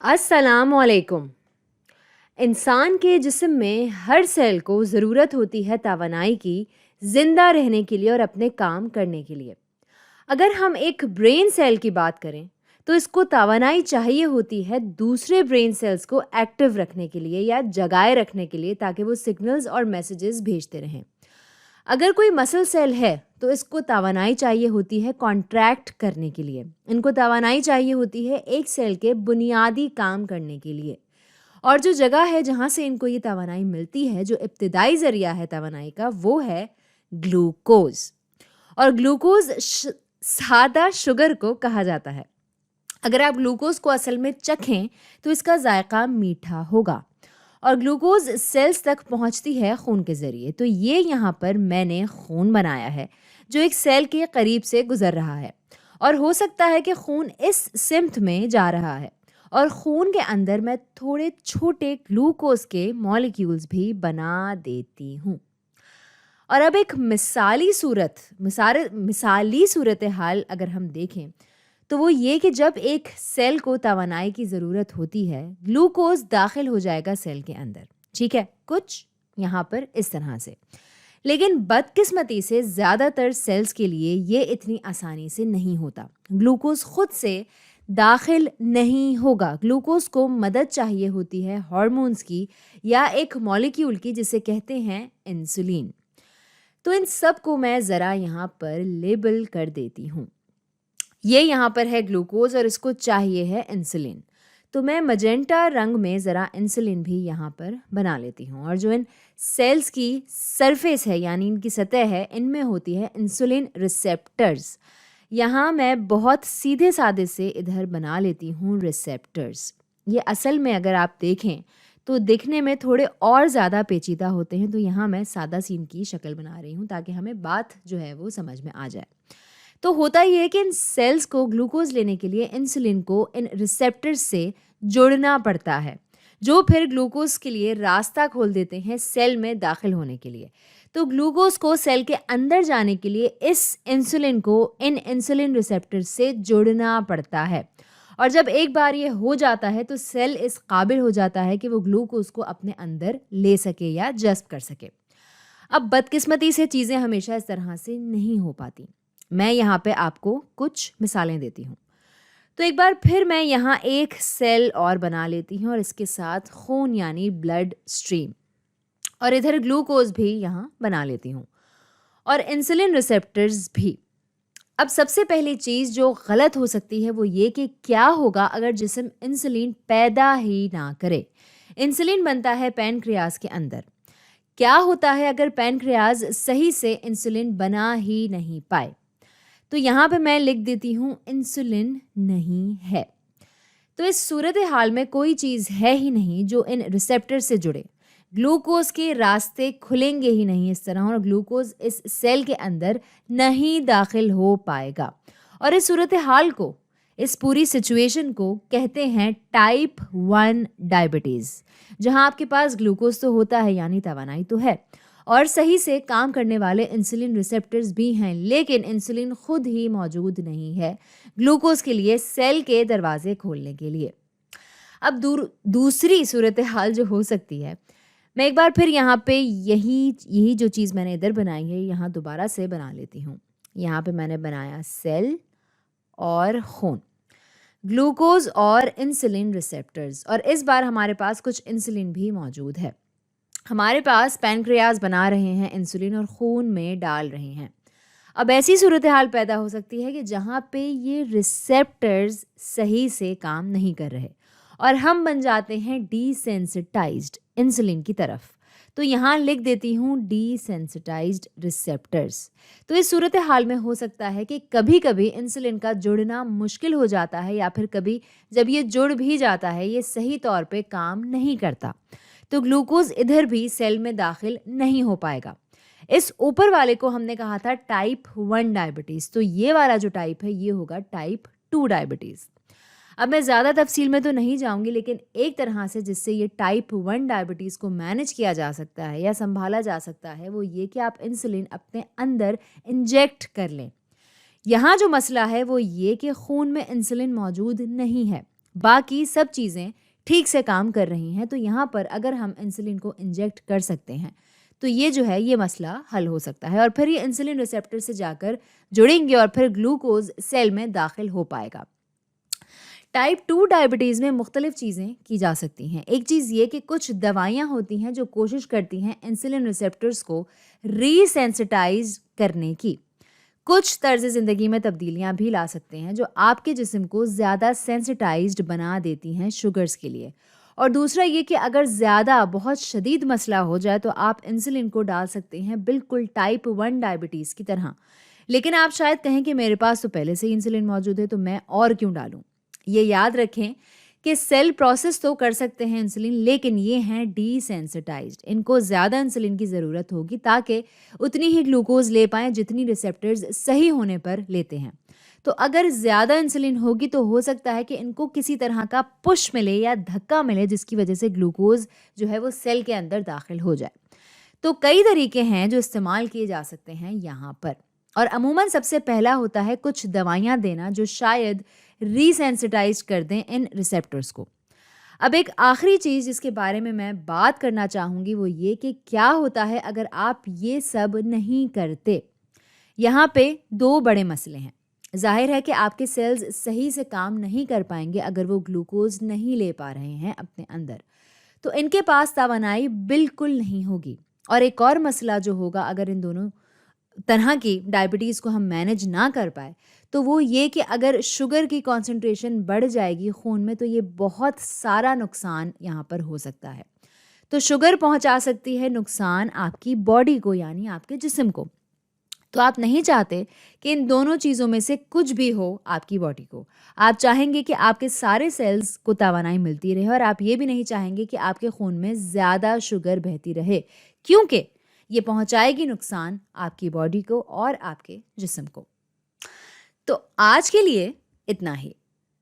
السلام علیکم۔ انسان کے جسم میں ہر سیل کو ضرورت ہوتی ہے توانائی کی، زندہ رہنے کے لیے اور اپنے کام کرنے کے لیے۔ اگر ہم ایک برین سیل کی بات کریں تو اس کو توانائی چاہیے ہوتی ہے دوسرے برین سیلز کو ایکٹیو رکھنے کے لیے یا جگائے رکھنے کے لیے، تاکہ وہ سگنلز اور میسیجز بھیجتے رہیں۔ اگر کوئی مسل سیل ہے تو اس کو توانائی چاہیے ہوتی ہے کانٹریکٹ کرنے کے لیے۔ ان کو توانائی چاہیے ہوتی ہے ایک سیل کے بنیادی کام کرنے کے لیے، اور جو جگہ ہے جہاں سے ان کو یہ توانائی ملتی ہے، جو ابتدائی ذریعہ ہے توانائی کا، وہ ہے گلوکوز۔ اور گلوکوز سادہ شوگر کو کہا جاتا ہے۔ اگر آپ گلوکوز کو اصل میں چکھیں تو اس کا ذائقہ میٹھا ہوگا، اور گلوکوز سیلز تک پہنچتی ہے خون کے ذریعے۔ تو یہ یہاں پر میں نے خون بنایا ہے جو ایک سیل کے قریب سے گزر رہا ہے، اور ہو سکتا ہے کہ خون اس سمت میں جا رہا ہے، اور خون کے اندر میں تھوڑے چھوٹے گلوکوز کے مالیکیولز بھی بنا دیتی ہوں۔ اور اب ایک مثالی صورتحال اگر ہم دیکھیں تو وہ یہ کہ جب ایک سیل کو توانائی کی ضرورت ہوتی ہے، گلوکوز داخل ہو جائے گا سیل کے اندر، ٹھیک ہے، کچھ یہاں پر اس طرح سے۔ لیکن بدقسمتی سے زیادہ تر سیلز کے لیے یہ اتنی آسانی سے نہیں ہوتا۔ گلوکوز خود سے داخل نہیں ہوگا۔ گلوکوز کو مدد چاہیے ہوتی ہے ہارمونز کی یا ایک مالیکیول کی جسے کہتے ہیں انسولین۔ تو ان سب کو میں ذرا یہاں پر لیبل کر دیتی ہوں۔ یہ یہاں پر ہے گلوکوز اور اس کو چاہیے ہے انسولین۔ تو میں مجنٹا رنگ میں ذرا انسولین بھی یہاں پر بنا لیتی ہوں، اور جو ان سیلز کی سرفیس ہے یعنی ان کی سطح ہے، ان میں ہوتی ہے انسولین ریسیپٹرز۔ یہاں میں بہت سیدھے سادے سے ادھر بنا لیتی ہوں ریسیپٹرز۔ یہ اصل میں اگر آپ دیکھیں تو دکھنے میں تھوڑے اور زیادہ پیچیدہ ہوتے ہیں، تو یہاں میں سادہ سی ان کی شکل بنا رہی ہوں تاکہ ہمیں بات جو ہے وہ سمجھ میں آ جائے۔ تو ہوتا یہ ہے کہ ان سیلز کو گلوکوز لینے کے لیے انسولین کو ان ریسیپٹر سے جوڑنا پڑتا ہے، جو پھر گلوکوز کے لیے راستہ کھول دیتے ہیں سیل میں داخل ہونے کے لیے۔ تو گلوکوز کو سیل کے اندر جانے کے لیے اس انسولین کو ان انسولین ریسیپٹر سے جوڑنا پڑتا ہے، اور جب ایک بار یہ ہو جاتا ہے تو سیل اس قابل ہو جاتا ہے کہ وہ گلوکوز کو اپنے اندر لے سکے یا جذب کر سکے۔ اب بدقسمتی سے چیزیں ہمیشہ اس طرح سے نہیں ہو پاتی۔ میں یہاں پہ آپ کو کچھ مثالیں دیتی ہوں۔ تو ایک بار پھر میں یہاں ایک سیل اور بنا لیتی ہوں، اور اس کے ساتھ خون یعنی بلڈ سٹریم، اور ادھر گلوکوز بھی یہاں بنا لیتی ہوں، اور انسولین ریسیپٹرز بھی۔ اب سب سے پہلی چیز جو غلط ہو سکتی ہے وہ یہ کہ کیا ہوگا اگر جسم انسولین پیدا ہی نہ کرے۔ انسولین بنتا ہے پینکریاز کے اندر۔ کیا ہوتا ہے اگر پینکریاز صحیح سے انسولین بنا ہی نہیں پائے؟ تو یہاں پہ میں لکھ دیتی ہوں انسولین نہیں ہے۔ تو اس صورتحال میں کوئی چیز ہے ہی نہیں جو ان ریسیپٹر سے جڑے۔ گلوکوز کے راستے کھلیں گے ہی نہیں اس طرح، اور گلوکوز اس سیل کے اندر نہیں داخل ہو پائے گا۔ اور اس صورتحال کو، اس پوری سچویشن کو کہتے ہیں ٹائپ 1 ڈائبٹیز، جہاں آپ کے پاس گلوکوز تو ہوتا ہے یعنی توانائی تو ہے، اور صحیح سے کام کرنے والے انسولین ریسیپٹرز بھی ہیں، لیکن انسولین خود ہی موجود نہیں ہے گلوکوز کے لیے سیل کے دروازے کھولنے کے لیے۔ اب دوسری صورتحال جو ہو سکتی ہے، میں ایک بار پھر یہاں پہ یہی جو چیز میں نے ادھر بنائی ہے یہاں دوبارہ سے بنا لیتی ہوں۔ یہاں پہ میں نے بنایا سیل اور خون، گلوکوز اور انسولین ریسیپٹرز، اور اس بار ہمارے پاس کچھ انسولین بھی موجود ہے۔ ہمارے پاس پینکریاز بنا رہے ہیں انسولین اور خون میں ڈال رہے ہیں۔ اب ایسی صورتحال پیدا ہو سکتی ہے کہ جہاں پہ یہ ریسیپٹرز صحیح سے کام نہیں کر رہے، اور ہم بن جاتے ہیں ڈی سینسٹائزڈ انسولین کی طرف۔ تو یہاں لکھ دیتی ہوں ڈی سینسٹائزڈ ریسیپٹرز۔ تو اس صورتحال میں ہو سکتا ہے کہ کبھی کبھی انسولین کا جڑنا مشکل ہو جاتا ہے، یا پھر کبھی جب یہ جڑ بھی جاتا ہے یہ صحیح طور پہ کام نہیں کرتا، تو گلوکوز ادھر بھی سیل میں داخل نہیں ہو پائے گا۔ اس اوپر والے کو ہم نے کہا تھا ٹائپ 1 ڈائبٹیز، تو یہ والا جو ٹائپ ہے یہ ہوگا ٹائپ 2 ڈائبٹیز۔ اب میں زیادہ تفصیل میں تو نہیں جاؤں گی، لیکن ایک طرح سے جس سے یہ ٹائپ 1 ڈائبٹیز کو مینج کیا جا سکتا ہے یا سنبھالا جا سکتا ہے وہ یہ کہ آپ انسولین اپنے اندر انجیکٹ کر لیں۔ یہاں جو مسئلہ ہے وہ یہ کہ خون میں انسولین موجود نہیں ہے، باقی سب چیزیں ٹھیک سے کام کر رہی ہیں، تو یہاں پر اگر ہم انسولین کو انجیکٹ کر سکتے ہیں تو یہ جو ہے یہ مسئلہ حل ہو سکتا ہے، اور پھر یہ انسولین ریسیپٹر سے جا کر جڑیں گے اور پھر گلوکوز سیل میں داخل ہو پائے گا۔ ٹائپ 2 ڈائبٹیز میں مختلف چیزیں کی جا سکتی ہیں۔ ایک چیز یہ کہ کچھ دوائیاں ہوتی ہیں جو کوشش کرتی ہیں انسولین ریسیپٹرز کو ری سینسٹائز کرنے کی۔ کچھ طرز زندگی میں تبدیلیاں بھی لا سکتے ہیں جو آپ کے جسم کو زیادہ سینسٹائزڈ بنا دیتی ہیں شوگرز کے لیے۔ اور دوسرا یہ کہ اگر زیادہ بہت شدید مسئلہ ہو جائے تو آپ انسولین کو ڈال سکتے ہیں، بالکل ٹائپ 1 ڈائبٹیز کی طرح۔ لیکن آپ شاید کہیں کہ میرے پاس تو پہلے سے ہی انسولین موجود ہے تو میں اور کیوں ڈالوں؟ یہ یاد رکھیں کہ سیل پروسیس تو کر سکتے ہیں انسولین، لیکن یہ ہیں ڈی سینسٹائزڈ۔ ان کو زیادہ انسولین کی ضرورت ہوگی تاکہ اتنی ہی گلوکوز لے پائیں جتنی ریسیپٹرز صحیح ہونے پر لیتے ہیں۔ تو اگر زیادہ انسولین ہوگی تو ہو سکتا ہے کہ ان کو کسی طرح کا پش ملے یا دھکا ملے جس کی وجہ سے گلوکوز جو ہے وہ سیل کے اندر داخل ہو جائے۔ تو کئی طریقے ہیں جو استعمال کیے جا سکتے ہیں یہاں پر، اور عموماً سب سے پہلا ہوتا ہے کچھ دوائیاں دینا جو شاید ری سینسٹائز کر دیں ان ریسیپٹرز کو۔ اب ایک آخری چیز جس کے بارے میں بات کرنا چاہوں گی وہ یہ کہ کیا ہوتا ہے اگر آپ یہ سب نہیں کرتے۔ یہاں پہ 2 بڑے مسئلے ہیں۔ ظاہر ہے کہ آپ کے سیلز صحیح سے کام نہیں کر پائیں گے اگر وہ گلوکوز نہیں لے پا رہے ہیں اپنے اندر، تو ان کے پاس توانائی بالکل نہیں ہوگی۔ اور ایک اور مسئلہ جو ہوگا اگر ان دونوں طرح کی ڈائبٹیز کو ہم مینج نہ کر پائے تو وہ یہ کہ اگر شوگر کی کانسنٹریشن بڑھ جائے گی خون میں تو یہ بہت سارا نقصان یہاں پر ہو سکتا ہے۔ تو شوگر پہنچا سکتی ہے نقصان آپ کی باڈی کو، یعنی آپ کے جسم کو۔ تو آپ نہیں چاہتے کہ ان دونوں چیزوں میں سے کچھ بھی ہو آپ کی باڈی کو۔ آپ چاہیں گے کہ آپ کے سارے سیلز کو توانائی ملتی رہے، اور آپ یہ بھی نہیں چاہیں گے کہ آپ کے خون میں زیادہ شوگر بہتی رہے، کیونکہ یہ پہنچائے گی نقصان آپ کی باڈی کو اور آپ کے جسم کو۔ تو آج کے لیے اتنا ہی۔